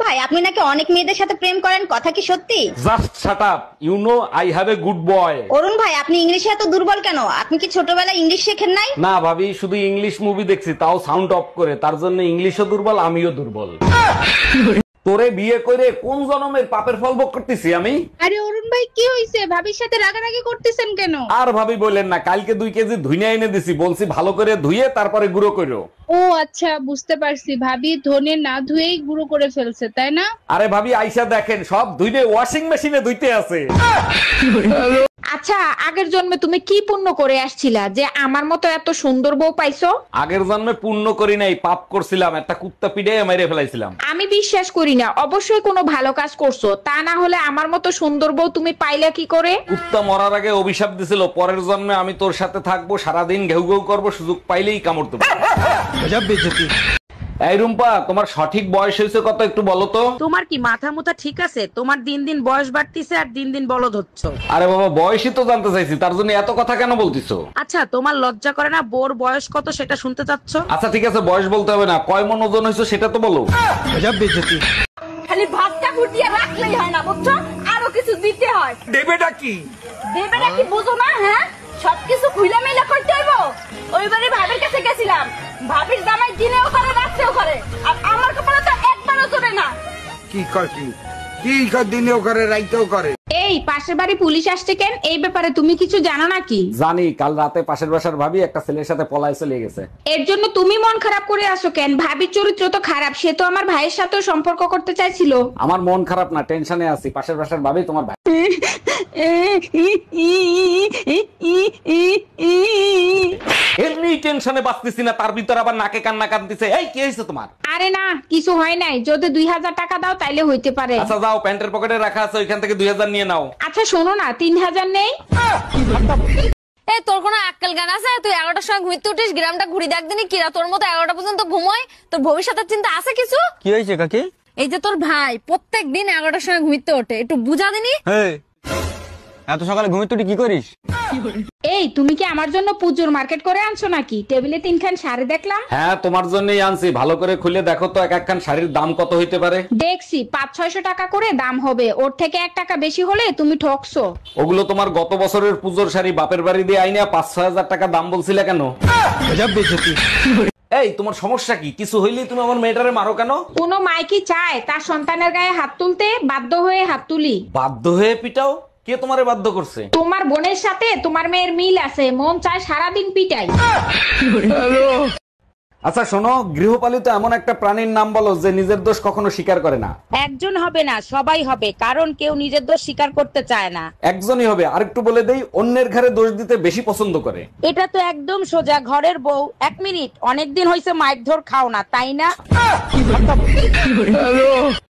ভাই, আপনি নাকি অনেক মেয়েদের সাথে প্রেম করেন, কথা কি সত্যি? Just shut up, you know I have a good boy. Arun ভাই, আপনি ইংলিশে এত দুর্বল কেন? আপনি কি ছোটবেলায় ইংলিশ শেখেন নাই? না ভাবি, শুধু ইংলিশ মুভি দেখছি, তাও সাউন্ড অফ করে, তার জন্য ইংলিশও দুর্বল, আমিও দুর্বল। তোরে বিয়ে করে কোন জন্মের পাপের ফল ভোগ করতেছি আমি? আরে অরুণ ভাই, কি হইছে? ভাবির সাথে রাগারাগি করতেছেন কেন? আর ভাবি বলেন না, কালকে 2 কেজি ধুইনা এনে দিছি, বলছি ভালো করে ধুইয়ে তারপরে গুঁড়ো করো। ও আচ্ছা, বুঝতে পারছি। ভাবি ধনে না ধুয়েই গুঁড়ো করে ফেলছে, তাই না? আরে ভাবি আইসা দেখেন, সব ধুইনে ওয়াশিং মেশিনে ধুইতে আছে। আচ্ছা, আগের জন্মে তুমি কি পুণ্য করে আসছিলা যে আমার মতো এত সুন্দর বউ পাইছো? আগের জন্মে পুণ্য করি নাই, পাপ করছিলাম, একটা কুত্তা পিড়ে মেরে ফেলাইছিলাম। আমি বিশ্বাস করি না, অবশ্যই কোনো ভালো কাজ করছো, তা না হলে আমার মতো সুন্দর বউ তুমি পাইলা কি করে? কুত্তা মরার আগে অভিশাপ দিছিল, পরের জন্মে আমি তোর সাথে থাকবো, সারাদিন ঘেউ ঘেউ করবো, সুযোগ পাইলেই কামড় দেবো। এই রুম্পা, তোমার সঠিক বয়স হয়েছে কত একটু বলো তো? তোমার কি মাথা মুথা ঠিক আছে? তোমার দিন দিন বয়স বাড়তিছে আর দিন দিন বলদ হচ্ছ। আরে বাবা, বয়সই তো জানতে চাইছি, তার জন্য এত কথা কেন বলতিছো? আচ্ছা, তোমার লজ্জা করে না বোর বয়স কত সেটা শুনতে চাচ্ছ? আচ্ছা ঠিক আছে, বয়স বলতে হবে না, কয় মন ওজন হয়েছে সেটা তো বলো। খালি ভাতটা ফুটিয়ে রাখলেই হয় না, বুঝছো? আরো কিছু দিতে হয়। দেবেটা কি? দেবেটা কি বুঝো না? হ্যাঁ, সবকিছু খুইলা মেলা করতে হইব। ওইবারে ভাবির কাছে গেছিলাম, ভাবির জামাই দিনেও করে রাত্রেও করে, আর আমার কপালে তো একবারও চলে না। কি করছি? কি দিনেও করে রাইতেও করে। এই পাশের বাড়ি পুলিশ আসছে কেন? এই ব্যাপারে তুমি কিছু জানো নাকি? জানি, কাল রাতে পাশের বাসার ভাবি একটা ছেলের সাথে পলায় চলে গেছে। এর জন্য তুমি মন খারাপ করে আসো কেন? ভাবির চরিত্র তো খারাপ, সে তো আমার ভাইয়ের সাথেও সম্পর্ক করতে চাইছিল। আমার মন খারাপ না, টেনশনে আছি, পাশের বাসার ভাবি তোমার ভাই। এমনি টেনশনে বাঁচতেছি না, তার ভিতর আবার নাকে কান্না কাঁদতেছে। এই কি হয়েছে তোমার? আরে না, কিছু হয় নাই। যদি 2000 টাকা দাও তাইলে হইতে পারে। আচ্ছা যাও, প্যান্টের পকেটে রাখা আছে, ওইখান থেকে 2000 নিয়ে নাও। আচ্ছা শোনো না, 3000 নেই? এই তোর কোনো আক্কেল জ্ঞান আছে? তুই 11টার সময় ঘুরতে উঠিস, গ্রামটা ঘুরি দেখ দিনই কিরা তোর মতো 11টা পর্যন্ত ঘুমোয়। তোর ভবিষ্যতের চিন্তা আছে কিছু? কি হয়েছে কাকি? এই যে তোর ভাই প্রত্যেক দিন 11টার সময় ঘুরতে ওঠে, একটু বুঝা দিনি। এত সকালে ঘুমিয়ে তুই কি করিস? এই তুমি কি আমার জন্য পুজোর মার্কেট করে আনছো নাকি? টেবিলে 3খান শাড়ি দেখলাম। হ্যাঁ, তোমার জন্যই আনছি, ভালো করে খুলে দেখো তো এক একখান শাড়ির দাম কত হইতে পারে। দেখছি 500-600 টাকা করে দাম হবে, ওর থেকে 1 টাকা বেশি হলে তুমি ঠকছো। ওগুলো তোমার গত বছরের পুজোর শাড়ি, বাপের বাড়ি দিয়ে আইনা 5-6 হাজার টাকা দাম বলছিলে কেন? এই তোমার সমস্যা কি? কিছু হইলেই তুমি আমার মেয়েটারে মারো কেন? কোনো মাই কি চায় তার সন্তানের গায়ে হাত তুলতে? বাধ্য হয়ে হাত তুলি। বাধ্য হয়ে পিটাও? কে তোমারে বাধ্য করছে? তোমার বোনের সাথে তোমার মেয়ের মিল আছে, মন চায় সারাদিন পিটাই। আচ্ছা শোনো, গৃহপালিত এমন একটা প্রাণীর নাম বলো যে নিজের দোষ কখনো স্বীকার করে না। একজন হবে না, সবাই হবে, কারণ কেউ নিজের দোষ স্বীকার করতে চায় না। একজনই হবে, আরেকটু বলে দেই, অন্যের ঘরে দোষ দিতে বেশি পছন্দ করে। এটা তো একদম সোজা, ঘরের বউ। 1 মিনিট, অনেকদিন হয়েছে মাইর ধর খাও না, তাই না?